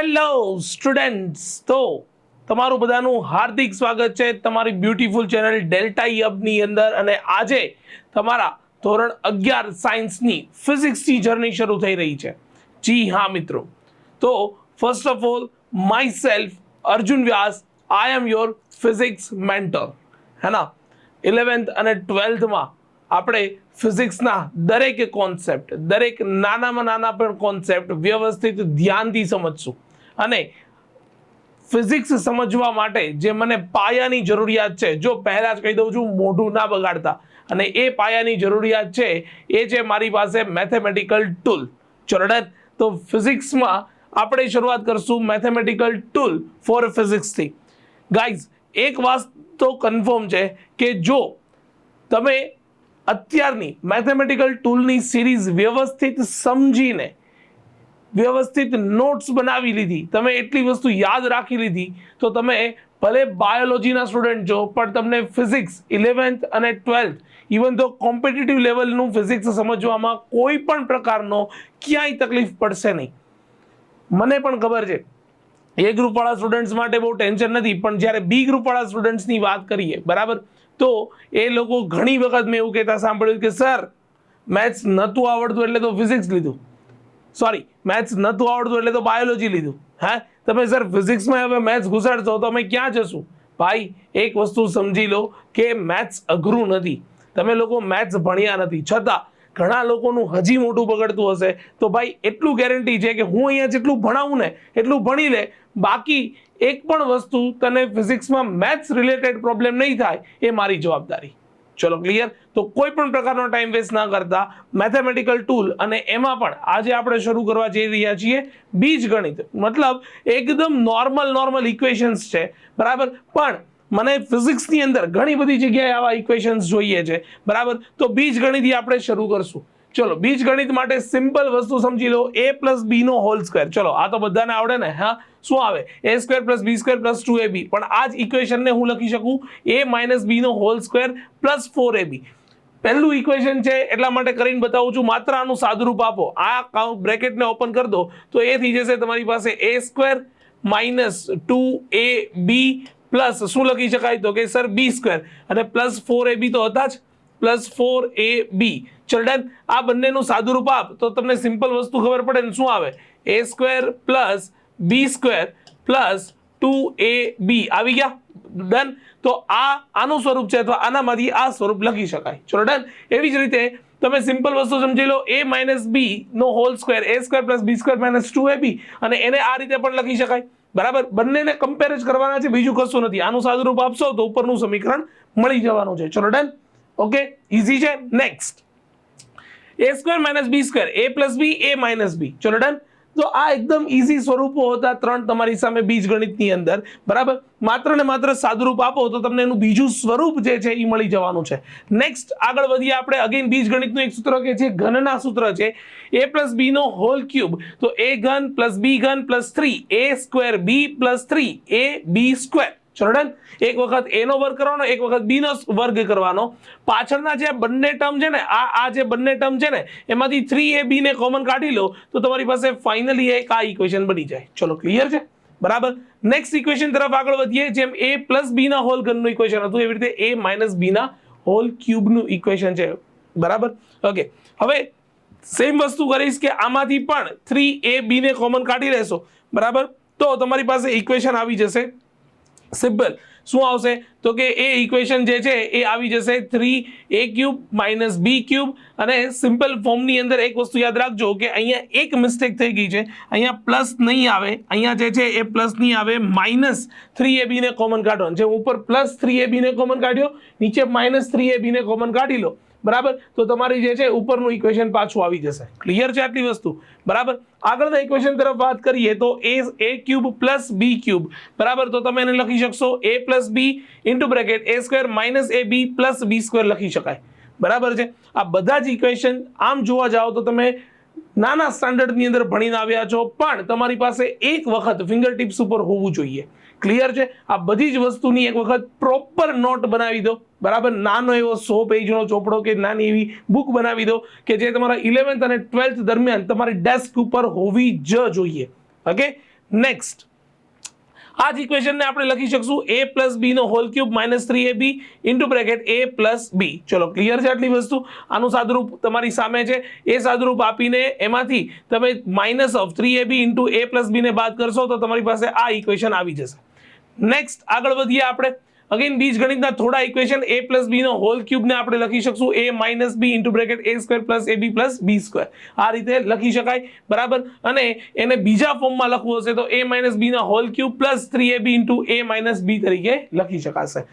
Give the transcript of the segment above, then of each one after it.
Hello students, તો તમારું બધાનું હાર્દિક સ્વાગત છે તમારી બ્યુટીફુલ ચેનલ ડેલ્ટા હબની અંદર. અને આજે તમારા ધોરણ 11 સાયન્સની ફિઝિક્સની જર્ની શરૂ થઈ રહી છે. જી હા મિત્રો, તો first of all my self Arjun Vyas, I am your physics mentor. હે ના, 11th અને 12thમાં આપણે ફિઝિક્સના દરેક કોન્સેપ્ટ, દરેક નાનામાં નાના પણ કોન્સેપ્ટ વ્યવસ્થિત ધ્યાનથી સમજશું. અને ફિઝિક્સ સમજવા માટે જે મને પાયાની જરૂરિયાત છે, જો પહેલા જ કહી દઉં છું, મોઢું ના બગાડતા, અને એ પાયાની જરૂરિયાત છે એ છે મારી પાસે મેથેમેટિકલ ટૂલ. ચલો ડન. તો ફિઝિક્સમાં આપણે શરૂઆત કરશું મેથેમેટિકલ ટૂલ ફોર ફિઝિક્સથી. ગાઈઝ, એક વાત તો કન્ફર્મ છે કે જો તમે અત્યારની મેથેમેટિકલ ટૂલની સિરીઝ વ્યવસ્થિત સમજીને વ્યવસ્થિત નોટ્સ બનાવી લીધી, તમે એટલી વસ્તુ યાદ રાખી લીધી, તો તમે ભલે બાયોલોજીના સ્ટુડન્ટ છો, પણ તમને ફિઝિક્સ 11th અને 12th, ઇવન તો કોમ્પિટિટિવ લેવલનું ફિઝિક્સ સમજવામાં કોઈ પણ પ્રકારનો ક્યાંય તકલીફ પડશે નહીં. મને પણ ખબર છે એ ગ્રુપવાળા સ્ટુડન્ટ્સ માટે બહુ ટેન્શન નથી, પણ જ્યારે બી ગ્રુપવાળા સ્ટુડન્ટ્સની વાત કરીએ, બરાબર, તો એ લોકો ઘણી વખત મેં એવું કહેતા સાંભળ્યું કે સર મેથ્સ નહોતું આવડતું એટલે તો ફિઝિક્સ લીધું, સોરી મેથ્સ નહોતું આવડતું એટલે તો બાયોલોજી લીધું. હા, તમે સર ફિઝિક્સમાં હવે મેથ્સ ઘુસાડશો તો અમે ક્યાં જશું? ભાઈ, એક વસ્તુ સમજી લો કે મેથ્સ અઘરું નથી. તમે લોકો મેથ્સ ભણ્યા નથી, છતાં ઘણા લોકોનું હજી મોટું બગડતું હશે. તો ભાઈ એટલું ગેરંટી છે કે હું અહીંયા જેટલું ભણાવું ને એટલું ભણી લે, બાકી એક પણ વસ્તુ તને ફિઝિક્સમાં મેથ્સ રિલેટેડ પ્રોબ્લેમ નહીં થાય, એ મારી જવાબદારી. ચલો ક્લિયર? તો કોઈ પણ પ્રકારનો ટાઈમ વેસ્ટ ના કરતા મેથેમેટિકલ ટૂલ, અને એમાં પણ આજે આપણે શરૂ કરવા જઈ રહ્યા છીએ બીજગણિત. મતલબ એકદમ નોર્મલ ઇક્વેશન્સ છે, બરાબર, પણ મને ફિઝિક્સની અંદર ઘણી બધી જગ્યાએ આવા ઇક્વેશન્સ જોઈએ છે, બરાબર. તો બીજગણિતથી આપણે શરૂ કરશું. ચલો, બીજગણિત માટે સિમ્પલ વસ્તુ સમજી લો, a પ્લસ બી નો હોલ સ્ક્વેર. ચલો, આ તો બધાને આવડે ને? હા, શું આવે? a square plus B square plus 2ab. પણ આ જ ઇક્વેશનને હું લખી શકું a માઇનસ બી નો હોલ સ્ક્વેર પ્લસ 4ab. પહેલું ઇક્વેશન છે એટલા માટે કરીને બતાવું છું, માત્ર આનું સાદુરૂપ આપો. આ બ્રેકેટને ઓપન કરી દો તો એ થઈ જશે તમારી પાસે a square minus 2ab plus શું લખી શકાય? તો કે સર બી સ્ક્વેર, અને પ્લસ 4ab તો હતા જ, પ્લસ 4ab. ચિલ્ડ્રન, આ બંનેનું સાદુરૂપ આપ તો તમને સિમ્પલ વસ્તુ ખબર પડે ને. શું આવે? a square plus B square plus 2ab આવી ગયા. ડન. તો આનું સ્વરૂપ છે, અથવા આનામાંથી આ સ્વરૂપ લખી શકાય. ચલો ડન. એવી જ રીતે તમે સિમ્પલ વસ્તુ સમજી લો, a માઇનસ બી નો whole square, a square plus B square minus 2ab, અને એને આ રીતે પણ લખી શકાય, બરાબર. બંનેને કમ્પેર જ કરવાના છે, બીજું કશું નથી. આનું સાદુરૂપ આપશો તો ઉપરનું સમીકરણ મળી જવાનું છે. ચલો ડન. ઓકે, ઇઝી છે. Next, a square minus B square, a plus B, a minus B. ચલો ડન. તો આ એકદમ ઇઝી સ્વરૂપો હતા ત્રણ તમારી સામે બીજગણિતની અંદર, બરાબર. માત્ર ને માત્ર સાદુરૂપ આપો તો તમને એનું બીજું સ્વરૂપ જે છે એ મળી જવાનું છે. નેક્સ્ટ આગળ વધીએ આપણે. અગેન બીજગણિતનું એક સૂત્ર કે જે ઘનના સૂત્ર છે, a પ્લસ બી નો હોલ ક્યુબ. તો a ઘન પ્લસ બી ઘન plus 3 a square b plus 3 a b square. ચલો ડન. એક વખત a નો વર્ગ કરવાનો, એક વખત b નો વર્ગ કરવાનો. પાછળના જે બંને ટર્મ છે ને, આ જે બંને ટર્મ છે ને, એમાંથી 3ab ને કોમન કાઢી લો તો તમારી પાસે ફાઇનલી એક આ ઇક્વેશન બની જાય. ચલો ક્લિયર છે? બરાબર. નેક્સ્ટ ઇક્વેશન તરફ આગળ વધીએ. જેમ a પ્લસ બી ના હોલ ઘનનું ઇક્વેશન હતું, એવી રીતે a માઇનસ બી ના હોલ ક્યુબનું ઇક્વેશન છે, બરાબર. ઓકે, હવે સેમ વસ્તુ કરીશ કે આમાંથી પણ 3ab ને કોમન કાઢી લેશો, બરાબર. તો તમારી પાસે ઇક્વેશન આવી જશે સિમ્પલ. શું આવશે? તો કે એ ઇક્વેશન જે છે એ આવી જશે 3a ક્યુબ માઇનસ બી ક્યુબ. અને સિમ્પલ ફોર્મની અંદર એક વસ્તુ યાદ રાખજો કે અહીંયા એક મિસ્ટેક થઈ ગઈ છે, અહીંયા પ્લસ નહીં આવે, અહીંયા જે છે એ પ્લસ નહીં આવે, માઇનસ 3ab ને કોમન કાઢો. જે ઉપર પ્લસ 3ab ને કોમન કાઢ્યો, નીચે માઇનસ 3ab ને કોમન કાઢી લો, બરાબર. તો તમારી જે છે ઉપરનું ઇક્વેશન પાછું આવી જશે. ક્લિયર છે આટલી વસ્તુ? બરાબર. આગળના ઇક્વેશન તરફ વાત કરીએ તો a cube plus b cube, બરાબર. તો તમે એને લખી શકશો a plus b into bracket a square minus ab plus B square લખી શકાય, બરાબર છે. આ બધા જ ઇક્વેશન આમ જોવા જાઓ તો તમે નાના સ્ટાન્ડર્ડની અંદર ભણીને આવ્યા છો, પણ તમારી પાસે એક વખત ફિંગર ટિપ્સ ઉપર હોવું જોઈએ. ક્લિયર છે? આ બધી જ વસ્તુની એક વખત પ્રોપર નોટ બનાવી દો, બરાબર. નાનો એવો 100 પેજનો ચોપડો કે નાની એવી બુક બનાવી દો કે જે તમારા 11th અને 12th દરમિયાન તમારી ડેસ્ક ઉપર હોવી જ જોઈએ. ઓકે, નેક્સ્ટ આ જ ઇક્વેશનને આપણે લખી શકશું a પ્લસ બી નો whole cube minus 3ab into bracket a plus B. ચલો ક્લિયર છે આટલી વસ્તુ. આનું સાદુરૂપ તમારી સામે છે. એ સાદુરૂપ આપીને એમાંથી તમે minus of 3ab into a plus B ને બાદ કરશો તો તમારી પાસે આ ઇક્વેશન આવી જશે. નેક્સ્ટ આગળ વધીએ આપણે. અગેન બીજગણિતના થોડા ઇક્વેશન a પ્લસ બી નો હોલ ક્યુબ ને આપણે લખી શકશું a minus b into bracket a square plus ab plus B square. આ રીતે લખી શકાય, બરાબર. અને એને બીજા ફોર્મમાં લખવું હશે તો a માઇનસ બી ના whole cube plus 3ab into a minus B તરીકે લખી શકાશે.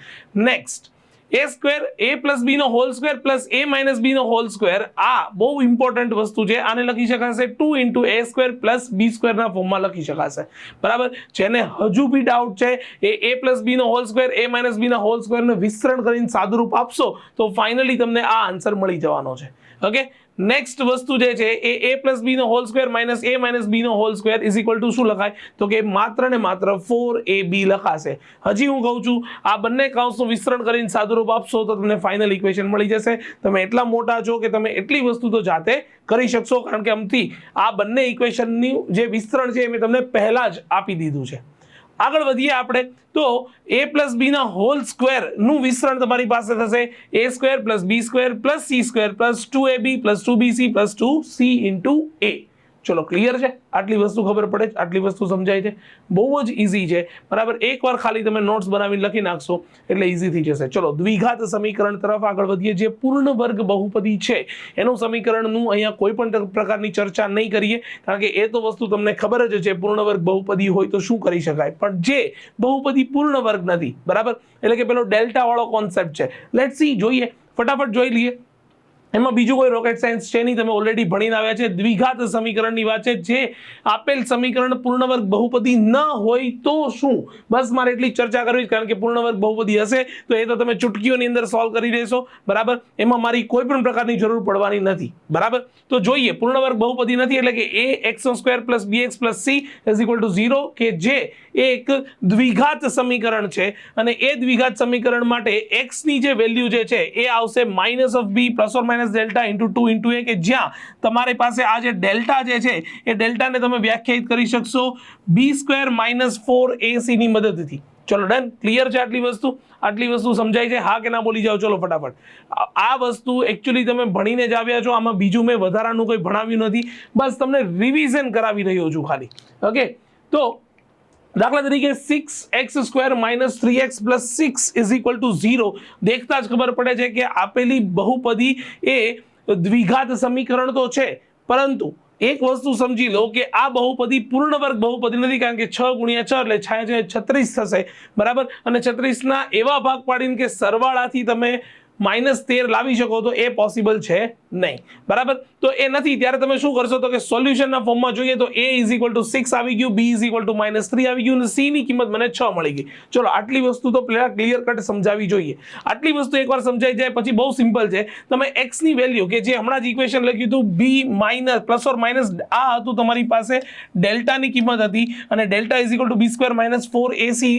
Next a square a plus બી નો whole square plus a minus બી નો હોલ સ્ક્વેર. આ બહુ ઇમ્પોર્ટન્ટ વસ્તુ છે. આને લખી શકાશે 2 into a square plus B square ના ફોર્મમાં લખી શકાશે, બરાબર. જેને હજુ બી ડાઉટ છે એ a પ્લસ બી નો whole square a minus B ના હોલ સ્ક્વેર ને વિસ્તરણ કરીને સાદુરૂપ આપશો તો ફાઇનલી તમને આ આન્સર મળી જવાનો છે. ઓકે, નેક્સ્ટ વસ્તુ જે છે એ a પ્લસ બી નો whole square minus a minus બી નો whole square is equal to શું લખાય? તો કે માત્ર ને માત્ર 4ab લખાશે. હજી હું કહું છું આ બંને કૌંસનું વિસ્તરણ કરીને સાદુરૂપ આપશો તો તમને ફાઇનલ ઇક્વેશન મળી જશે. તમે એટલા મોટા છો કે તમે એટલી વસ્તુ તો જાતે કરી શકશો, કારણ કે આમથી આ બંને ઇક્વેશનની જે વિસ્તરણ છે એ મેં તમને પહેલા જ આપી દીધું છે. આગળ વધીએ આપણે તો a પ્લસ બી ના હોલ સ્ક્વેર નું વિસ્તરણ તમારી પાસે થશે a square plus B square plus c square plus 2ab plus 2bc plus 2c into a. ચલો ક્લિયર છે? આટલી વસ્તુ ખબર પડે છે? આટલી વસ્તુ સમજાય છે? બહુ જ ઇઝી છે, બરાબર. એકવાર ખાલી તમે નોટ્સ બનાવીને લખી નાખશો એટલે ઇઝી થઈ જશે. ચલો દ્વિઘાત સમીકરણ તરફ આગળ વધીએ. જે પૂર્ણ વર્ગ બહુપદી છે એનું સમીકરણનું અહીંયા કોઈ પણ પ્રકારની ચર્ચા નહીં કરીએ, કારણ કે એ તો વસ્તુ તમને ખબર જ છે. પૂર્ણ વર્ગ બહુપદી હોય તો શું કરી શકાય, પણ જે બહુપદી પૂર્ણ વર્ગ નથી, બરાબર, એટલે કે પેલો ડેલ્ટા વાળો કોન્સેપ્ટ છે. લેટ્સ સી, જોઈએ, ફટાફટ જોઈ લઈએ. એમાં બીજું કોઈ રોકેટ સાયન્સ છે નહીં, તમે ઓલરેડી ભણીને આવ્યા છે. દ્વિઘાત સમીકરણની વાત છે. જે આપેલ સમીકરણ પૂર્ણ વર્ગ બહુપદી ન હોય તો શું, બસ મારે એટલી ચર્ચા કરવી, કારણ કે પૂર્ણ વર્ગ બહુપદી હશે તો એ તો તમે ચૂટકીઓની અંદર સોલ્વ કરી દેશો, બરાબર. એમાં મારી કોઈ પણ પ્રકારની જરૂર પડવાની નથી, બરાબર. તો જોઈએ, પૂર્ણ વર્ગ બહુપદી નથી એટલે કે a x square plus bx plus c is equal two 0, કે જે એક દ્વિઘાત સમીકરણ છે. અને એ દ્વિઘાત સમીકરણ માટે x ની જે વેલ્યુ જે છે એ આવશે minus of b plus or minus delta into 2 into a, કે જ્યાં તમારી પાસે આ જે ડેલ્ટા જે છે એ ડેલ્ટાને તમે વ્યાખ્યાયિત કરી શકશો b સ્ક્વેર માઇનસ 4ac ની મદદથી. ચલો ડન, ક્લિયર છે આટલી વસ્તુ? આટલી વસ્તુ સમજાય છે? હા કે ના બોલી જાઓ? ચલો ફટાફટ. આ વસ્તુ એકચ્યુઅલી તમે ભણીને જ આવ્યા છો. આમાં બીજું મેં વધારાનું કોઈ ભણાવ્યું નથી, બસ તમને રિવિઝન કરાવી રહ્યો છું ખાલી. ઓકે, તો દાખલા તરીકે 6x square minus 3x plus 6 is equal two 0 દેખતા જ ખબર પડે છે કે આપેલી બહુપદી એ દ્વિઘાત સમીકરણ તો છે, પરંતુ એક વસ્તુ સમજી લો કે આ બહુપદી પૂર્ણ વર્ગ બહુપદી નથી, કારણ કે 6 ગુણ્યા 6 એટલે 36 થશે, બરાબર. અને 36 ના એવા ભાગ પાડીને કે સરવાળાથી તમે -13 લાવી શકો તો એ પોસિબલ છે નહીં, બરાબર. તો એ નથી, ત્યારે તમે શું કરશો તો કે સોલ્યુશનના ફોર્મમાં જોઈએ તો a ઇઝ ઇક્વલ ટુ 6 આવી ગયું, b ઇઝ ઇક્વલ ટુ -3 આવી ગયું, અને c ની કિંમત મને 6 મળી ગઈ. ચલો આટલી વસ્તુ તો પહેલા ક્લિયર કટ સમજાવી જોઈએ. આટલી વસ્તુ એકવાર સમજાઈ જાય પછી બહુ સિમ્પલ છે. તમે x ની વેલ્યુ કે જે હમણાં જ ઇક્વેશન લખ્યું હતું b minus plus or minus આ હતું તમારી પાસે ડેલ્ટાની કિંમત હતી, અને delta is equal two b square minus 4ac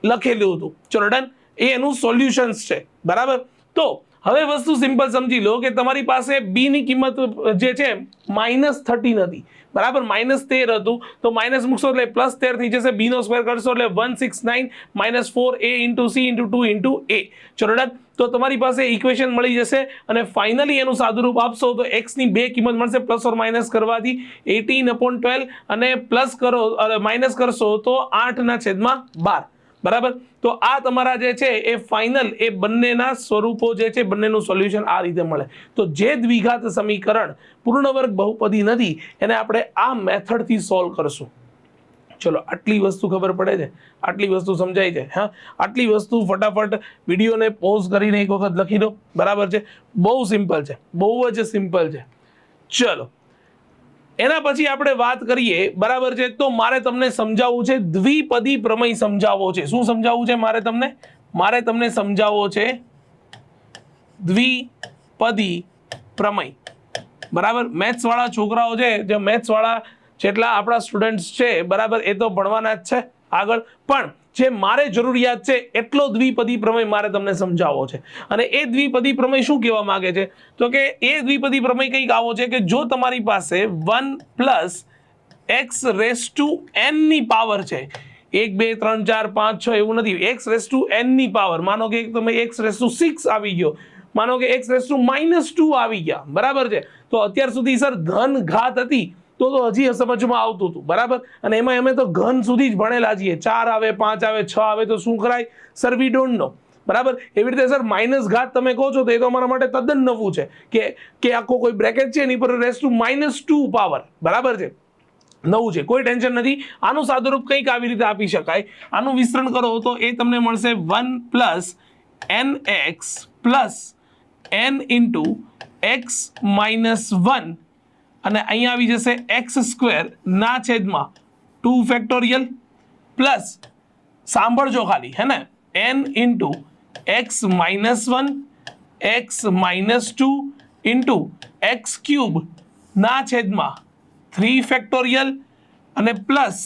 લખેલું હતું. ચલો ડન, એ એનું સોલ્યુશન્સ છે, બરાબર. તો હવે વસ્તુ સિમ્પલ સમજી લો કે તમારી પાસે b ની કિંમત જે છે -13 હતી, બરાબર. -13 હતું તો માઇનસ મૂકશો એટલે +13 થઈ જશે. b નો સ્ક્વેર કરશો એટલે 169 -4a into c into 2 into a. ચલો ડન. તો તમારી પાસે ઇક્વેશન મળી જશે, અને ફાઇનલી એનું સાદુરૂપ આપશો તો x ની બે કિંમત મળશે પ્લસ ઓર માઇનસ કરવાથી 18/12, અને પ્લસ કરો માઇનસ કરશો તો 8/12, બરાબર. તો આ તમારા જે છે એ ફાઇનલ એ બંનેના સ્વરૂપો જે છે બંનેનું સોલ્યુશન આ રીતે મળે. તો જે દ્વિઘાત સમીકરણ પૂર્ણ વર્ગ બહુપદી નથી એને આપણે આ મેથડથી સોલ્વ કરશું. ચલો આટલી વસ્તુ ખબર પડે છે? આટલી વસ્તુ સમજાય છે? હા, આટલી વસ્તુ ફટાફટ વિડીયોને પોઝ કરીને એક વખત લખી દો, બરાબર છે. બહુ સિમ્પલ છે, બહુ જ સિમ્પલ છે. ચલો એના પછી આપણે વાત કરીએ, બરાબર છે. તો મારે તમને સમજાવવું છે દ્વિપદી પ્રમેય સમજાવવો છે. શું સમજાવવું છે મારે તમને? મારે તમને સમજાવવો છે દ્વિપદી પ્રમેય, બરાબર. મેથ્સ વાળા છોકરાઓ છે, જે મેથ્સ વાળા જેટલા આપણા સ્ટુડન્ટ્સ છે, બરાબર, એ તો ભણવાના જ છે આગળ, પણ જે મારે જરૂરિયાત છે એટલો દ્વિપદી પ્રમેય મારે તમને સમજાવવો છે. અને એ દ્વિપદી પ્રમેય શું કહેવા માંગે છે તો કે એ દ્વિપદી પ્રમેય કંઈક આવો છે કે જો તમારી પાસે 1 + એક્સ રેસ ટુ એન ની પાવર છે, 1 2 3 4 5 6 એવું નથી, એક્સ રેસ ટુ એન ની પાવર. માનો કે તમે એક્સ રેસ ટુ 6 આવી ગયો, માનો કે એક્સ રેસ ટુ -2 આવી ગયા, બરાબર છે. તો અત્યાર સુધી સર ધન ઘાત હતી તો હજી સમજમાં આવતું હતું, બરાબર. અને એમાં અમે તો ઘન સુધી જ ભણેલા છીએ, 4 આવે 5 આવે 6 આવે તો શું કરાય સર, વી ડોન્ટ નો, બરાબર. એવી રીતે સર માઇનસ ઘાત તમે કહો છો તો એ તો અમારા માટે તદ્દન નવું છે કે આખો કોઈ બ્રેકેટ છે એની પર રેસ ટુ -2 પાવર, બરાબર છે, નવું છે, કોઈ ટેન્શન નથી. આનું સાદુરૂપ કંઈક આવી રીતે આપી શકાય, આનું વિસ્તરણ કરો તો એ તમને મળશે 1 + nx + n * x - 1 અને અહીંયા આવી જશે x² ના છેદમાં 2 ફેક્ટોરિયલ પ્લસ, સાંભળજો ખાલી, હે ને, n * x - 1 x - 2 * x³ ના છેદમાં 3 ફેક્ટોરિયલ અને પ્લસ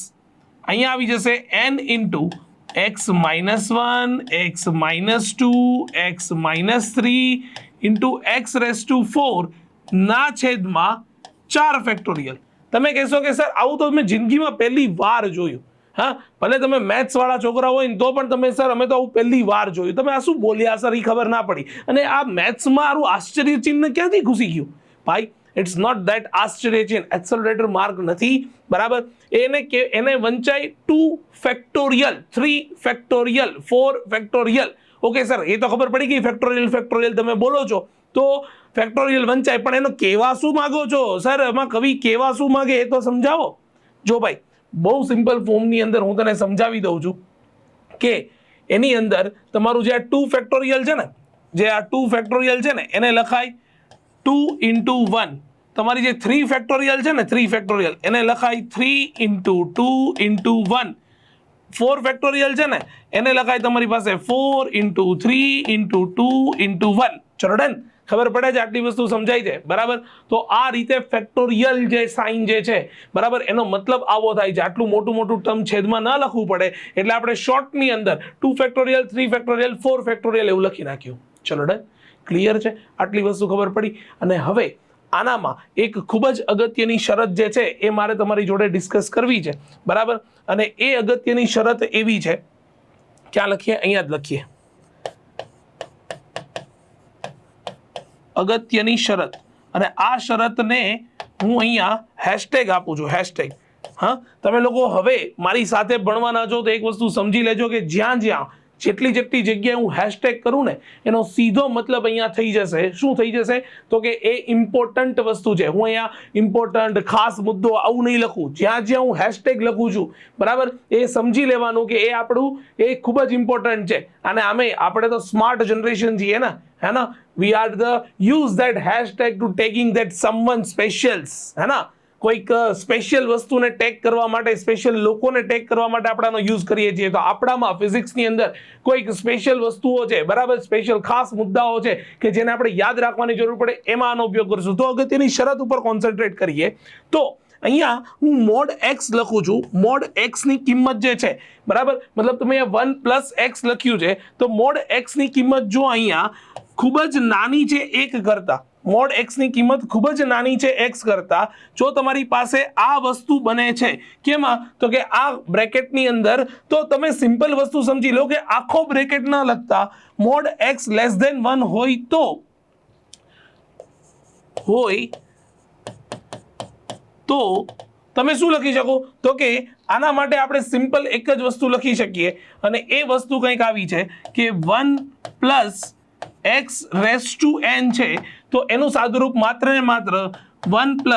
અહીંયા આવી જશે n * x - 1 x - 2 x - 3 * x⁴ ના છેદમાં 4 ફેક્ટોરિયલ. તમે કહેશો કે સર આવું તો મેં જિંદગીમાં પહેલી વાર જોયું. હા, ભલે તમે મેથ્સ વાળા છોકરા હોય ને તો પણ તમે સર અમે તો આવું પહેલી વાર જોયું, તમે આ શું બોલ્યા સર, એ ખબર ના પડી. અને આ મેથ્સમાં આવું આશ્ચર્ય ચિહ્ન ક્યાંથી ઘૂસી ગયું ભાઈ? ઇટ્સ નોટ ધેટ આશ્ચર્ય ચિહ્ન, એક્સેલરેટર માર્ક નથી, બરાબર. એને વંચાય 2 factorial 3 factorial 4 factorial. Okay sir, એ તો ખબર પડી ગઈ, ફેક્ટોરિયલ તમે બોલો છો તો ફેક્ટોરિયલ વંચાય, પણ એનો કેવા શું માંગો છો સર? એમાં કવિ કેવા શું માંગે એ તો સમજાવો. જો ભાઈ, બહુ સિમ્પલ ફોર્મની અંદર હું તને સમજાવી દઉં છું કે એની અંદર તમારું જે આ 2 ફેક્ટોરિયલ છે ને, જે આ 2 ફેક્ટોરિયલ છે ને એને લખાય 2 * 1. તમારી જે 3 ફેક્ટોરિયલ છે ને, 3 ફેક્ટોરિયલ એને લખાય 3 * 2 * 1. 4 ફેક્ટોરિયલ છે ને એને લખાય તમારી પાસે 4 * 3 * 2 * 1. ચલો ડન, ખબર પડે છે, આટલી વસ્તુ સમજાય છે, બરાબર. તો આ રીતે ફેક્ટોરિયલ જે સાઇન જે છે, બરાબર, એનો મતલબ આવો થાય છે. આટલું મોટું છેદમાં ન લખવું પડે એટલે આપણે શોર્ટની અંદર 2 ફેક્ટોરિયલ 3 ફેક્ટોરિયલ 4 ફેક્ટોરિયલ એવું લખી નાખ્યું. ચલો ડન, ક્લિયર છે, આટલી વસ્તુ ખબર પડી. અને હવે આનામાં એક ખૂબ જ અગત્યની શરત જે છે એ મારે તમારી જોડે ડિસ્કસ કરવી છે, બરાબર. અને એ અગત્યની શરત એવી છે, ક્યાં લખીએ, અહીંયા જ લખીએ, અગત્યની શરત. અને આ શરતને હું અહીંયા હેશટેગ આપું છું, હેશટેગ. હા, તમે લોકો હવે મારી સાથે ભણવાના છો તો એક વસ્તુ સમજી લેજો કે જ્યાં જેટલી જગ્યાએ હું હેશટેગ કરું ને એનો સીધો મતલબ અહીંયા થઈ જશે, શું થઈ જશે તો કે એ ઇમ્પોર્ટન્ટ વસ્તુ છે. હું અહીંયા ઇમ્પોર્ટન્ટ, ખાસ મુદ્દો આવું નહીં લખું. જ્યાં હું હેશટેગ લખું છું, બરાબર, એ સમજી લેવાનું કે એ આપણું એ ખૂબ જ ઇમ્પોર્ટન્ટ છે. અને આમે આપણે તો સ્માર્ટ જનરેશન છીએ ને, है ना, we are the use that hashtag to tagging that someone specials, है ना, કોઈક સ્પેશિયલ વસ્તુને ટેગ કરવા માટે, સ્પેશિયલ લોકોને ટેગ કરવા માટે આપણાનો યુઝ કરીએ છીએ. તો આપણામાં ફિઝિક્સની અંદર કોઈક સ્પેશિયલ વસ્તુઓ છે, બરાબર, સ્પેશિયલ ખાસ મુદ્દાઓ છે કે જેને આપણે યાદ રાખવાની જરૂર પડે, એમાં આનો ઉપયોગ કરીશું. તો અગત્યની શરત ઉપર કોન્સન્ટ્રેટ કરીએ તો અહીંયા હું મોડ x લખું છું. મોડ x ની કિંમત જે છે, બરાબર, મતલબ તમે અહીંયા 1 + x લખ્યું છે તો મોડ x ની કિંમત જો અહીંયા ખૂબ જ નાની છે 1 કરતા, મોડ x ની કિંમત ખૂબ જ નાની છે x કરતા, જો તમારી પાસે આ વસ્તુ બને છે, કેમાં તો કે આ બ્રેકેટની અંદર, તો તમે સિમ્પલ વસ્તુ સમજી લો કે આખો બ્રેકેટ ના લખતા મોડ x < 1 હોય તો તમે શું લખી શકો તો કે આના માટે આપણે સિમ્પલ એક જ વસ્તુ લખી શકીએ અને એ વસ્તુ કંઈક આવી છે કે 1 + x⁴n છે. તો એનું સાદુરૂપ માત્ર ને માત્ર 1 +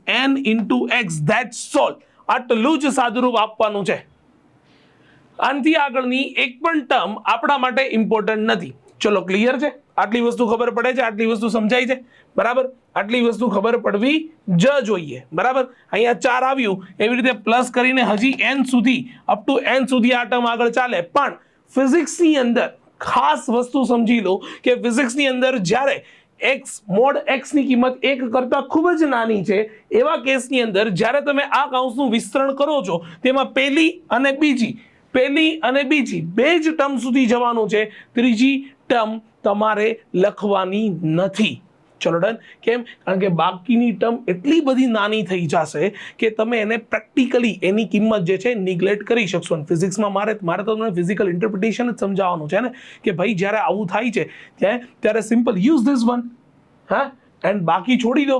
n * x, ધેટ્સ ઓલ. આટલું જ સાદુરૂપ આપવાનું છે. આનાથી આગળની એક પણ ટર્મ આપણા માટે ઇમ્પોર્ટન્ટ નથી. ચલો, ક્લિયર છે, આટલી વસ્તુ ખબર પડે છે, આટલી વસ્તુ સમજાય છે, બરાબર. આટલી વસ્તુ ખબર પડવી જ જોઈએ, બરાબર. અહીંયા 4 આવ્યું, એવી રીતે પ્લસ કરીને હજી n સુધી, અપ ટુ n સુધી આ ટર્મ આગળ ચાલે. પણ ફિઝિક્સની અંદર ખાસ વસ્તુ સમજી લો કે ફિઝિક્સની અંદર જ્યારે મોડ x ની કિંમત 1 કરતા ખૂબ જ નાની છે, એવા કેસની અંદર જ્યારે તમે આ કૌંસનું વિસ્તરણ કરો છો તેમાં પહેલી અને બીજી બે જ ટર્મ સુધી જવાનું છે. ત્રીજી ટર્મ તમારે લખવાની નથી. ચલો ડન. કેમ? કારણ કે બાકીની ટર્મ એટલી બધી નાની થઈ જશે કે તમે એને પ્રેક્ટિકલી એની કિંમત જે છે નિગ્લેક્ટ કરી શકશો. ફિઝિક્સમાં મારે તો તમને ફિઝિકલ ઇન્ટરપ્રિટેશન જ સમજાવવાનું છે ને કે ભાઈ જ્યારે આવું થાય છે ત્યારે સિમ્પલ યુઝ ધીસ વન, હા, એન્ડ બાકી છોડી દો.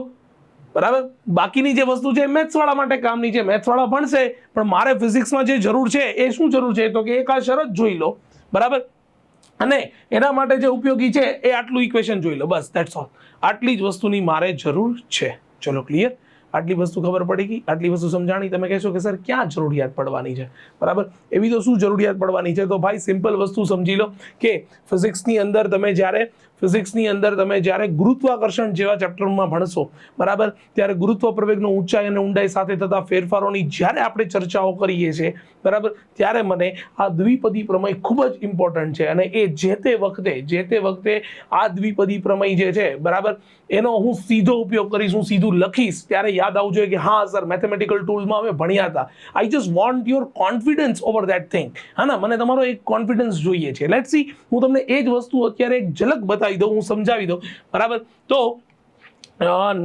બરાબર, બાકીની જે વસ્તુ છે મેથ્સ વાળા માટે કામની છે, મેથ્સ વાળા ભણશે, પણ મારે ફિઝિક્સમાં જે જરૂર છે એ શું જરૂર છે તો કે એક આ શરત જોઈ લો. બરાબર, અને એના માટે જે ઉપયોગી છે એ આટલું ઇક્વેશન જોઈ લો, બસ ધેટ્સ ઓલ. આટલી જ વસ્તુની મારે જરૂર છે. ચલો ક્લિયર? આટલી વસ્તુ ખબર પડી ગઈ, આટલી વસ્તુ સમજાણી. તમે કહેશો કે સર ક્યાં જરૂરિયાત પડવાની છે? બરાબર, એવી તો શું જરૂરિયાત પડવાની છે? તો ભાઈ સિમ્પલ વસ્તુ સમજી લો કે ફિઝિક્સની અંદર તમે જ્યારે ગુરુત્વાકર્ષણ જેવા ચેપ્ટરમાં ભણશો, બરાબર, ત્યારે ગુરુત્વ પ્રવેગનો ઊંચાઈ અને ઊંડાઈ સાથે થતા ફેરફારોની જ્યારે આપણે ચર્ચાઓ કરીએ છીએ, બરાબર, ત્યારે મને આ દ્વિપદી પ્રમેય ખૂબ જ ઇમ્પોર્ટન્ટ છે. અને એ જે તે વખતે આ દ્વિપદી પ્રમેય જે છે, બરાબર, એનો હું સીધો ઉપયોગ કરીશ, હું સીધું લખીશ, ત્યારે યાદ આવવું જોઈએ કે હા સર મેથેમેટિકલ ટૂલ્સમાં અમે ભણ્યા હતા. I just want your confidence over that thing. હા ના, મને તમારો એક કોન્ફિડન્સ જોઈએ છે. લેટ્સ સી, હું તમને એ જ વસ્તુ અત્યારે એક ઝલક બતાવી દઉં, હું સમજાવી દઉં. બરાબર, તો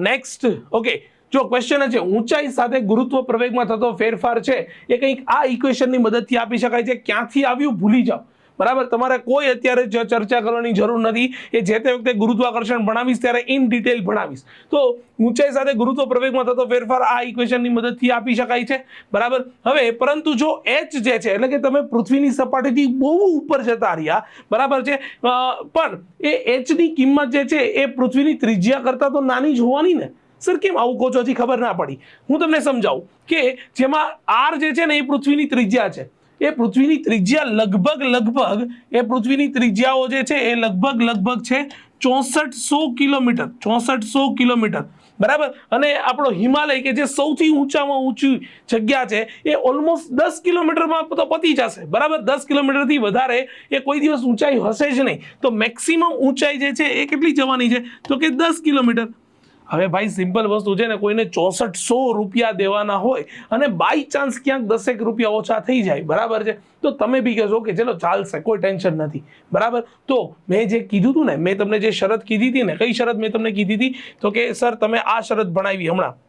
નેક્સ્ટ, ઓકે, જો ક્વેશ્ચન છે ઊંચાઈ સાથે ગુરુત્વ પ્રવેગમાં થતો ફેરફાર છે એ કંઈક આ ઇક્વેશનની મદદથી આપી શકાય છે. ક્યાંથી આવ્યું ભૂલી જાઓ. બરાબર, તમારે કોઈ અત્યારે ચર્ચા કરવાની જરૂર નથી. એ જે તે વખતે ગુરુત્વાકર્ષણ ભણાવીશ ત્યારે ઇન ડિટેલ ભણાવીશ. તો ઊંચાઈ સાથે ગુરુત્વ પ્રવેગમાં થતો ફેરફાર આ ઇક્વેશનની મદદથી આપી શકાય છે. બરાબર, હવે પરંતુ જો h જે છે એટલે કે તમે પૃથ્વીની સપાટીથી બહુ ઉપર જતા રહ્યા, બરાબર છે, પણ એ h ની કિંમત જે છે એ પૃથ્વીની ત્રિજ્યા કરતાં તો નાની જ હોવાની ને. સર કેમ આવું કહો છો? હજી ખબર ના પડી. હું તમને સમજાવું કે જેમાં r જે છે ને એ પૃથ્વીની ત્રિજ્યા છે. એ પૃથ્વીની ત્રિજ્યા લગભગ એ પૃથ્વીની ત્રિજ્યાઓ જે છે એ લગભગ છે 6400 કિલોમીટર. બરાબર, અને આપણો હિમાલય કે જે સૌથી ઊંચામાં ઊંચી જગ્યા છે એ ઓલમોસ્ટ 10 કિલોમીટરમાં તો પતી જશે. બરાબર, 10 કિલોમીટરથી વધારે એ કોઈ દિવસ ઊંચાઈ હશે જ નહીં. તો મેક્સિમમ ઊંચાઈ જે છે એ કેટલી જવાની છે તો કે 10 કિલોમીટર. હવે ભાઈ સિમ્પલ વસ્તુ છે ને, કોઈને 6400 રૂપિયા દેવાના હોય અને બાય ચાન્સ ક્યાંક 10 રૂપિયા ઓછા થઈ જાય, બરાબર છે, તો તમે બી કહેશો કે ચલો ચાલશે, કોઈ ટેન્શન નથી. બરાબર, તો મેં જે કીધું હતું ને, મેં તમને જે શરત કીધી હતી ને, કઈ શરત મેં તમને કીધી હતી તો કે સર તમે આ શરત ભણાવી હમણાં.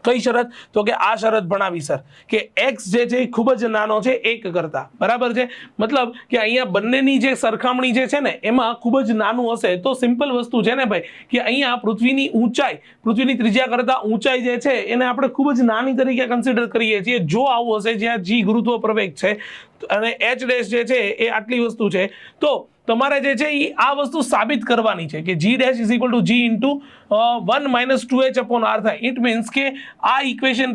કઈ શરત? તો કે આ શરત ભણાવી સર કે x જે છે એ ખૂબ જ નાનો છે 1 કરતા. બરાબર છે, મતલબ કે અહીંયા બંનેની જે સરખામણી જે છે ને એમાં ખૂબ જ નાનું હશે. તો સિમ્પલ વસ્તુ છે ને ભાઈ કે અહીંયા પૃથ્વીની ઊંચાઈ, પૃથ્વીની ત્રિજ્યા કરતા ઊંચાઈ જે છે એને આપણે ખૂબ જ નાની તરીકે કન્સિડર કરીએ છીએ. જો આવું હશે જ્યાં g ગુરુત્વ પ્રવેગ છે અને h ડેશ જે છે એ આટલી વસ્તુ છે, તો તમારે જે છે એ આ વસ્તુ સાબિત કરવાની છે કે g dash is equal two g into 1 - 2h upon r થાય. ઇટ મીન્સ કે આ ઇક્વેશન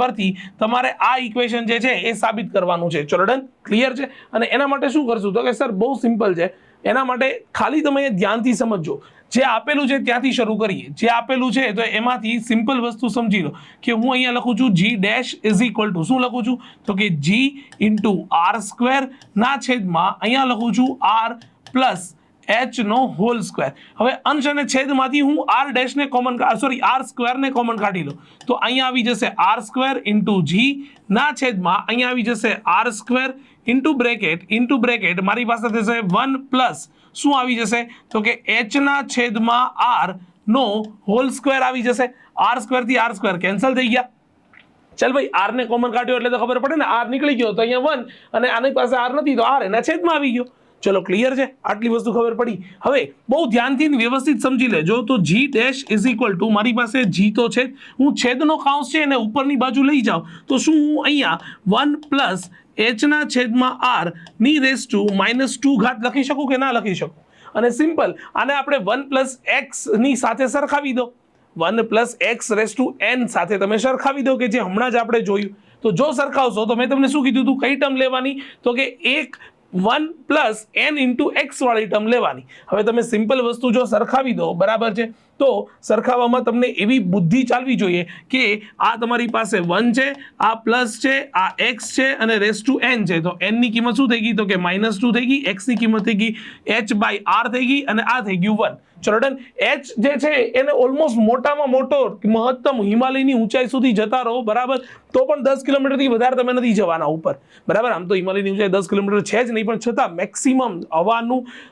પરથી તમારે આ ઇક્વેશન જે છે એ સાબિત કરવાનું છે. ચલો ડન, ક્લિયર છે? અને એના માટે શું કરશું તો કે સર બહુ સિમ્પલ છે. એના માટે ખાલી તમે ધ્યાનથી સમજજો. જે આપેલું છે ત્યાંથી શરૂ કરીએ. જે આપેલું છે તો એમાંથી સિમ્પલ વસ્તુ સમજી લો કે હું અહીંયા લખું છું g dash is equal to શું લખું છું તો કે g ઇન્ટુ r સ્ક્વેર ના છેદમાં અહીંયા લખું છું r પ્લસ h નો હોલ સ્ક્વેર. હવે અંશ અને છેદમાંથી હું r ડેશ ને કોમન r સ્ક્વેર ને કોમન કાઢી લો તો અહીંયા આવી જશે r સ્ક્વેર ઇન્ટુ g ના છેદમાં અહીંયા આવી જશે r સ્ક્વેર ઇન્ટુ બ્રેકેટ મારી પાસે થશે 1 પ્લસ શું આવી જશે તો કે h ના છેદમાં r નો હોલ સ્ક્વેર આવી જશે. r સ્ક્વેર થી r સ્ક્વેર કેન્સલ થઈ ગયા. ચાલ ભાઈ, r ને કોમન કાઢ્યો એટલે તો ખબર પડે ને, r નીકળી ગયો તો અહીંયા 1 અને આની પાસે r નથી તો r એના છેદમાં આવી ગયો. ચલો ક્લિયર છે? આટલી વસ્તુ ખબર પડી. હવે બહુ ધ્યાનથી વ્યવસ્થિત સમજી લેજો. તો g dash is equal two મારી પાસે g તો છે, હું છેદનો કાઉન્સ છે એને ઉપરની બાજુ લઈ જાઉં તો શું હું અહીંયા 1 પ્લસ h ના છેદમાં r ની રેસ ટુ -2 ઘાત લખી શકું કે ના લખી શકું? અને સિમ્પલ આને આપણે 1 પ્લસ x ની સાથે સરખાવી દો. 1 plus x raise to n સાથે તમે સરખાવી દો કે જે હમણાં જ આપણે જોયું. તો જો સરખાવશો તો મેં તમને શું કીધું હતું, કઈ ટર્મ લેવાની તો કે 1 પ્લસ n ઇન્ટુ x વાળી ટર્મ લેવાની. હવે તમે સિમ્પલ વસ્તુ જો સરખાવી દો, બરાબર છે, તો સરખાવવામાં તમને એવી બુદ્ધિ ચાલવી જોઈએ કે આ તમારી પાસે 1 છે, આ પ્લસ છે, આ x છે અને રેસ ટુ n છે. તો n ની કિંમત શું થઈ ગઈ? તો કે -2 થઈ ગઈ. x ની કિંમત થઈ ગઈ h/r થઈ ગઈ અને આ થઈ ગયું 1. ચલો ડન. h જે છે એને ઓલમોસ્ટ મોટામાં મોટો મહત્તમ હિમાલયની ઊંચાઈ સુધી જતા રહો, બરાબર, તો પણ 10 કિલોમીટરથી વધારે તમે નથી જવાના ઉપર, બરાબર. આમ તો હિમાલયની ઊંચાઈ 10 કિલોમીટર છે જ નહીં, પણ છતાં મેક્સિમમ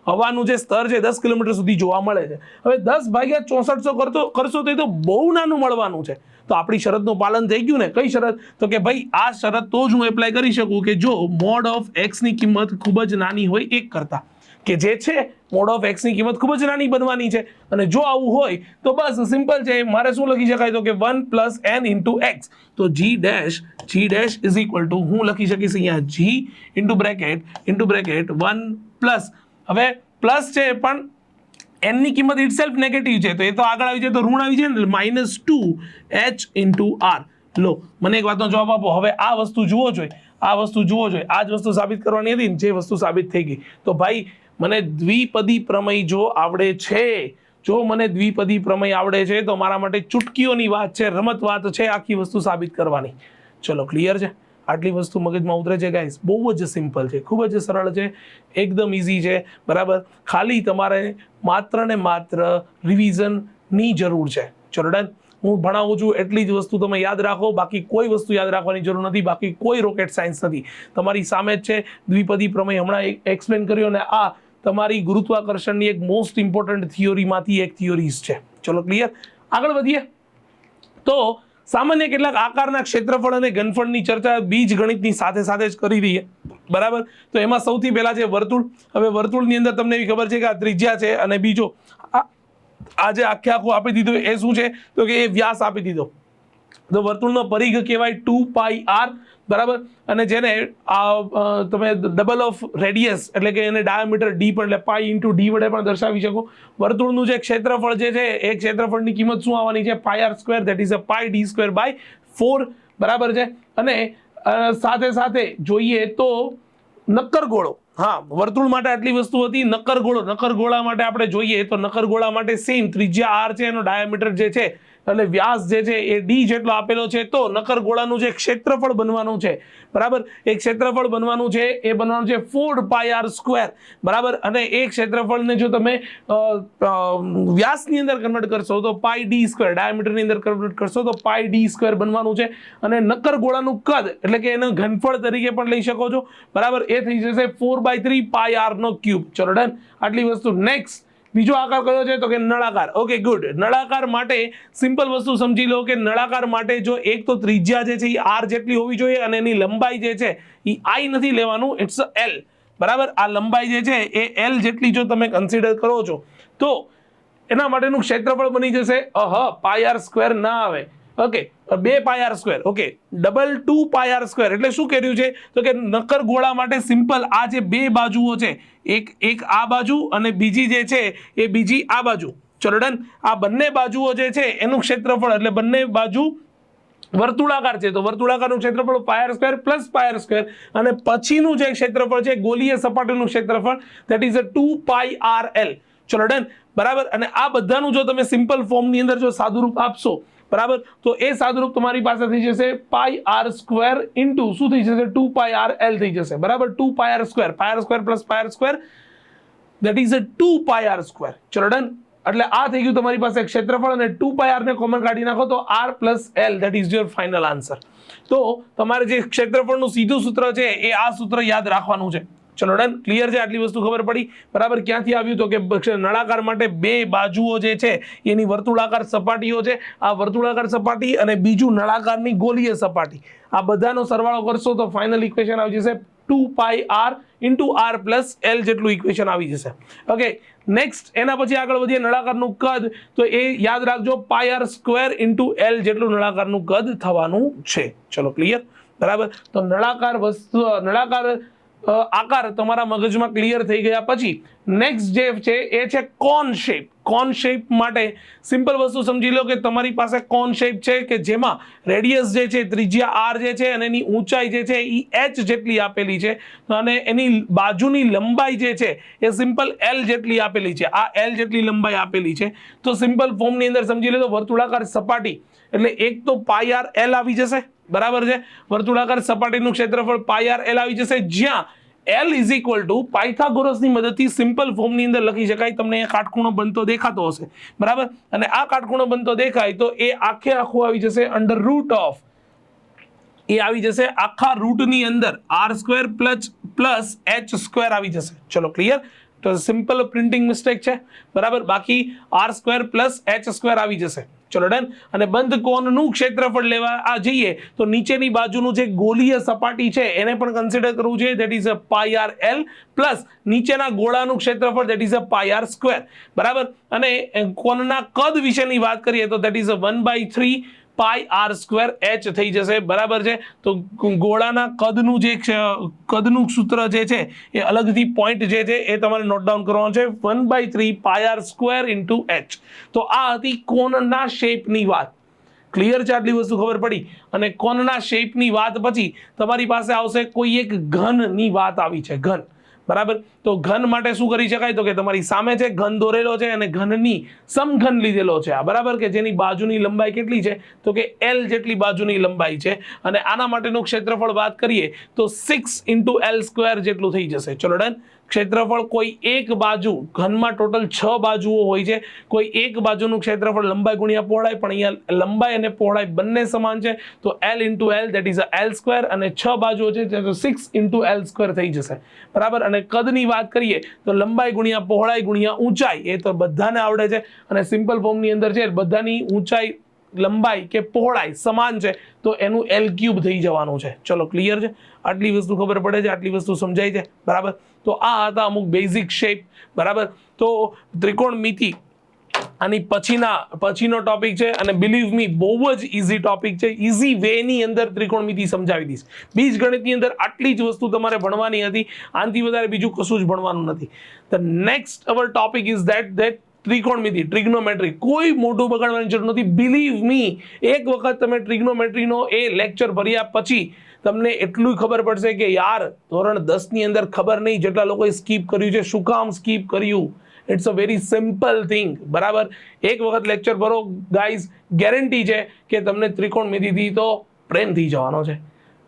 હવાનું જે સ્તર છે 10 કિલોમીટર સુધી જોવા મળે છે. હવે 10/6400 કરશો તો એ તો બહુ નાનું મળવાનું છે. તો આપણી શરતનું પાલન થઈ ગયું ને. કઈ શરત? તો કે ભાઈ આ શરત તો જ હું એપ્લાય કરી શકું કે જો મોડ ઓફ x ની કિંમત ખૂબ જ નાની હોય 1 કરતા, કે જે છે મોડ ઓફ x ની કિંમત ખૂબ જ નાની બનવાની છે. અને જો આવું હોય તો બસ સિમ્પલ છે, મારે શું લખી શકાય? તો કે 1 + n × x. તો g dash is equal two હું લખી શકીશ અહીંયા g ઇન્ટુ બ્રેકેટ 1 પ્લસ, હવે પ્લસ છે પણ n ની કિંમત ઇટસેલ્ફ નેગેટિવ છે, તો એ તો આગળ આવી જાય તો ઋણ આવી જાય ને, -2h × r. લો, મને એક વાતનો જવાબ આપો. હવે આ વસ્તુ જુઓ જોઈએ, આ જ વસ્તુ સાબિત કરવાની હતી ને, જે વસ્તુ સાબિત થઈ ગઈ. તો ભાઈ મને દ્વિપદી પ્રમેય જો આવડે છે, તો મારા માટે ચૂટકીઓની વાત છે, રમત વાત છે આખી વસ્તુ સાબિત કરવાની. ચલો, ક્લિયર છે? આટલી વસ્તુ મગજમાં ઉતરે છે ગાઈસ? બહુ જ સિમ્પલ છે, ખૂબ જ સરળ છે, એકદમ ઇઝી છે, બરાબર. ખાલી તમારે માત્ર ને માત્ર રિવિઝનની જરૂર છે. ચલો ડન. હું ભણાવું છું એટલી જ વસ્તુ તમે યાદ રાખો, બાકી કોઈ વસ્તુ યાદ રાખવાની જરૂર નથી, બાકી કોઈ રોકેટ સાયન્સ નથી. તમારી સામે જ છે દ્વિપદી પ્રમેય, હમણાં એક્સપ્લેન કર્યો, અને આ તમારી ગુરુત્વાકર્ષણની એક મોસ્ટ ઇમ્પોર્ટન્ટ થિયોરીમાંથી એક થિયોરીઝ છે. ચલો, ક્લિયર? આગળ વધીએ. તો સામાન્ય કેટલાક આકારના ક્ષેત્રફળ અને ઘનફળની ચર્ચા બીજગણિતની સાથે જ કરી દઈએ, બરાબર. તો એમાં સૌથી પહેલા છે વર્તુળ. હવે વર્તુળની અંદર તમને એવી ખબર છે કે આ ત્રિજ્યા છે, અને બીજો આ જે આખું આપી દીધું એ શું છે? તો કે એ વ્યાસ આપી દીધો. તો વર્તુળનો પરિઘ કહેવાય 2πr, બરાબર. અને જેને તમે ડબલ ઓફ રેડિયસ એટલે કે એને ડાયામીટર d પણ, એટલે પાઈ ઇન્ટુ d વડે પણ દર્શાવી શકો. વર્તુળનું જે ક્ષેત્રફળ જે છે એ ક્ષેત્રફળની કિંમત શું આવવાની છે? πr², ધેટ ઇઝ πd²/4, બરાબર છે. અને સાથે જોઈએ તો નક્કર ગોળો, હા, વર્તુળ માટે આટલી વસ્તુ હતી. નક્કર ગોળા માટે આપણે જોઈએ તો નક્કર ગોળા માટે સેમ ત્રિજ્યા r છે, એનો ડાયામીટર જે છે એટલે વ્યાસ જે છે એ d જેટલો આપેલો છે. તો નક્કર ગોળાનું જે ક્ષેત્રફળ બનવાનું છે, બરાબર, એ ક્ષેત્રફળ બનવાનું છે એ બનવાનું છે 4πr², બરાબર. અને એ ક્ષેત્રફળને જો તમે વ્યાસની અંદર કન્વર્ટ કરશો તો πd², ડાયામીટરની અંદર કન્વર્ટ કરશો તો πd² બનવાનું છે. અને નક્કર ગોળાનું કદ એટલે કે એને ઘનફળ તરીકે પણ લઈ શકો છો, બરાબર. એ થઈ જશે 4/3πr³. ચલો ડન. આટલી વસ્તુ. નેક્સ્ટ બીજો આકાર કયો છે? તો કે નળાકાર. Okay, good. નળાકાર માટે સિમ્પલ વસ્તુ સમજી લો કે નળાકાર માટે જો એક તો ત્રિજ્યા જે છે એ r જેટલી હોવી જોઈએ, અને એની લંબાઈ જે છે એ i નથી લેવાનું, ઇટ્સ l, બરાબર. આ લંબાઈ જે છે એ l જેટલી જો તમે કન્સિડર કરો છો તો એના માટેનું ક્ષેત્રફળ બની જશે πr² ના આવે, okay, 2πr², okay, double 2πr². એટલે શું કર્યું છે? તો કે નક્કર ગોળા માટે સિમ્પલ આ જે બે બાજુઓ છે, એક આ બાજુ અને બીજી જે છે એ બીજી આ બાજુ. ચલો ડન. આ બંને બાજુઓ જે છે એનું ક્ષેત્રફળ, એટલે બંને બાજુ વર્તુળાકાર છે, તો વર્તુળાકારનું ક્ષેત્રફળ πr² + πr², અને પછીનું જે ક્ષેત્રફળ છે ગોલીય સપાટીનું ક્ષેત્રફળ, ધેટ ઇઝ 2πrl. ચલો ડન, બરાબર. અને આ બધાનું જો તમે સિમ્પલ ફોર્મની અંદર જો સાદુરૂપ આપશો, બરાબર, તો એ સાદુરૂપ તમારી પાસે થઈ જશે πr² ઇન્ટુ શું થઈ જશે? 2πrl થઈ જશે, બરાબર. 2πr², πr² + πr², that is 2πr². ચલો ડન. એટલે આ થઈ ગયું તમારી પાસે ક્ષેત્રફળ, અને 2πr ને કોમન કાઢી નાખો તો r + l, that is your final answer. તો તમારે જે ક્ષેત્રફળનું સીધું સૂત્ર છે એ આ સૂત્ર યાદ રાખવાનું છે. ચલો ડન. ક્લિયર છે? આટલી વસ્તુ ખબર પડી, બરાબર. ક્યાંથી આવ્યું? તો કે નળાકાર માટે બે બાજુઓ જે છે એની વર્તુળાકાર સપાટીઓ છે, આ વર્તુળાકાર સપાટી અને બીજું નળાકારની ગોલીય સપાટી, આ બધાનો સરવાળો કરશો તો ફાઇનલ ઇક્વેશન આવી જશે 2πr × r + l જેટલું ઇક્વેશન આવી જશે. ઓકે, નેક્સ્ટ એના પછી આગળ વધીએ. નળાકારનું કદ, તો એ યાદ રાખજો πr² × l જેટલું નળાકારનું કદ થવાનું છે. ચલો, ક્લિયર, બરાબર. તો નળાકાર આકાર તમારા મગજમાં ક્લિયર થઈ ગયા પછી નેક્સ્ટ જે છે એ છે કોન શેપ. કોન શેપ માટે સિમ્પલ વસ્તુ સમજી લો કે તમારી પાસે કોન શેપ છે કે જેમાં રેડિયસ જે છે ત્રિજ્યા r જે છે અને એની ઊંચાઈ જે છે એ h જેટલી આપેલી છે અને એની બાજુની લંબાઈ જે છે એ સિમ્પલ l જેટલી આપેલી છે. આ l જેટલી લંબાઈ આપેલી છે. તો સિમ્પલ ફોર્મની અંદર સમજી લો તો વર્તુળાકાર સપાટી એટલે એક તો પાઈ આર એલ આવી જશે, બરાબર છે. વર્તુળાકાર સપાટીનું ક્ષેત્રફળ પાઈ આર એલ આવી જશે, જ્યાં L ઇઝ ઇક્વલ ટુ પાયથાગોરસની મદદથી સિમ્પલ ફોર્મની અંદર લખી શકાય. તમને એ કાટખૂણો બનતો દેખાતો હશે, બરાબર. અને આ કાટખૂણો બનતો દેખાય તો એ આખે આખું આવી જશે અંડર રૂટ ઓફ, એ આવી જશે આખા રૂટની અંદર r² પ્લસ h² આવી જશે. ચલો ક્લિયર. તો સિમ્પલ પ્રિન્ટિંગ મિસ્ટેક છે, બરાબર. બાકી r² પ્લસ h² આવી જશે. ચલો ડન. અને બંધ કોણનું ક્ષેત્રફળ લેવા આ જઈએ તો નીચેની બાજુનું જે ગોલીય સપાટી છે એને પણ કન્સિડર કરવું જોઈએ, that is a pi r l plus નીચેના ગોળાનું ક્ષેત્રફળ that is a pi r², બરાબર. અને કોણના કદ વિશેની વાત કરીએ તો that is a 1/3 pi r² h થઈ જશે, બરાબર છે. તો ગોળાના કદનું સૂત્ર જે છે એ અલગથી પોઈન્ટ જે છે એ તમારે નોટ ડાઉન કરવાનો છે, 1/3 પાઈ r² ઇન્ટુ h. તો આ હતી કોનના શેપની વાત. ક્લિયર છે? આટલી વસ્તુ ખબર પડી. અને કોનના શેપની વાત પછી તમારી પાસે આવશે કોઈ એક ઘનની વાત આવી છે, ઘન, બરાબર. તો ઘન માટે શું કરી શકાય તો કે તમારી સામે છે ઘન દોરેલો છે અને ઘનની સમઘન લીધેલો છે આ, બરાબર, કે જેની બાજુની લંબાઈ કેટલી છે તો કે L જેટલી બાજુની લંબાઈ છે. અને આના માટેનું ક્ષેત્રફળ વાત કરીએ તો 6 ઇન્ટુ l² જેટલું થઈ જશે. ચલો ડન. ક્ષેત્રફળ કોઈ એક બાજુ, ઘનમાં ટોટલ 6 બાજુઓ હોય છે, કોઈ એક બાજુનું ક્ષેત્રફળ લંબાઈ ગુણ્યા પહોળાઈ, પણ અહીંયા લંબાઈ અને પહોળાઈ બંને સમાન છે તો l into l that is l², અને 6 બાજુઓ છે તો 6 ઇન્ટુ l² થઈ જશે, બરાબર. અને કદની વાત કરીએ તો લંબાઈ ગુણ્યા પહોળાઈ ગુણ્યા ઊંચાઈ, એ તો બધાને આવડે છે. અને સિમ્પલ ફોર્મની અંદર છે બધાની ઊંચાઈ, લંબાઈ કે પહોળાઈ સમાન છે તો એનું l³ થઈ જવાનું છે. ચલો ક્લિયર છે? આટલી વસ્તુ ખબર પડે છે, આટલી વસ્તુ સમજાય છે, બરાબર. તો આ હતા અમુક બેઝિક શેપ, બરાબર. તો ત્રિકોણમિતિ આની પછીનો ટોપિક છે અને બિલીવ મી બહુ જ ઇઝી ટોપિક છે. ઇઝી વેની અંદર ત્રિકોણમિતિ સમજાવી દઈશ. બીજગણિતની અંદર આટલી જ વસ્તુ તમારે ભણવાની હતી, આનાથી વધારે બીજું કશું જ ભણવાનું નથી. The next our topic is that ત્રિકોણમિતિ, ટ્રિગ્નોમેટ્રી. કોઈ મોટું બગાડવાની જરૂર નથી. બિલીવ મી, એક વખત તમે ટ્રિગ્નોમેટ્રીનો એ લેક્ચર ભર્યા પછી તમને એટલું ખબર પડશે કે યાર ધોરણ 10 ની અંદર ખબર નહીં જેટલા લોકોએ સ્કીપ કર્યું છે, શું કામ સ્કીપ કર્યું. It's a very simple thing, બરાબર. એક વખત લેક્ચર ભરો ગાઈઝ, ગેરંટી છે કે તમને ત્રિકોણમિતિથી તો પ્રેમ થઈ જવાનો છે.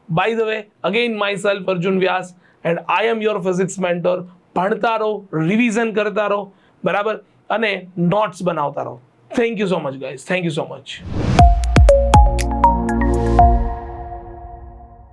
By the way, again myself Arjun Vyas and I am your physics mentor. ભણતા રહો, રિવિઝન કરતા રહો, બરાબર, અને નોટ્સ બનાવતા રહો. Thank you so much guys, thank you so much.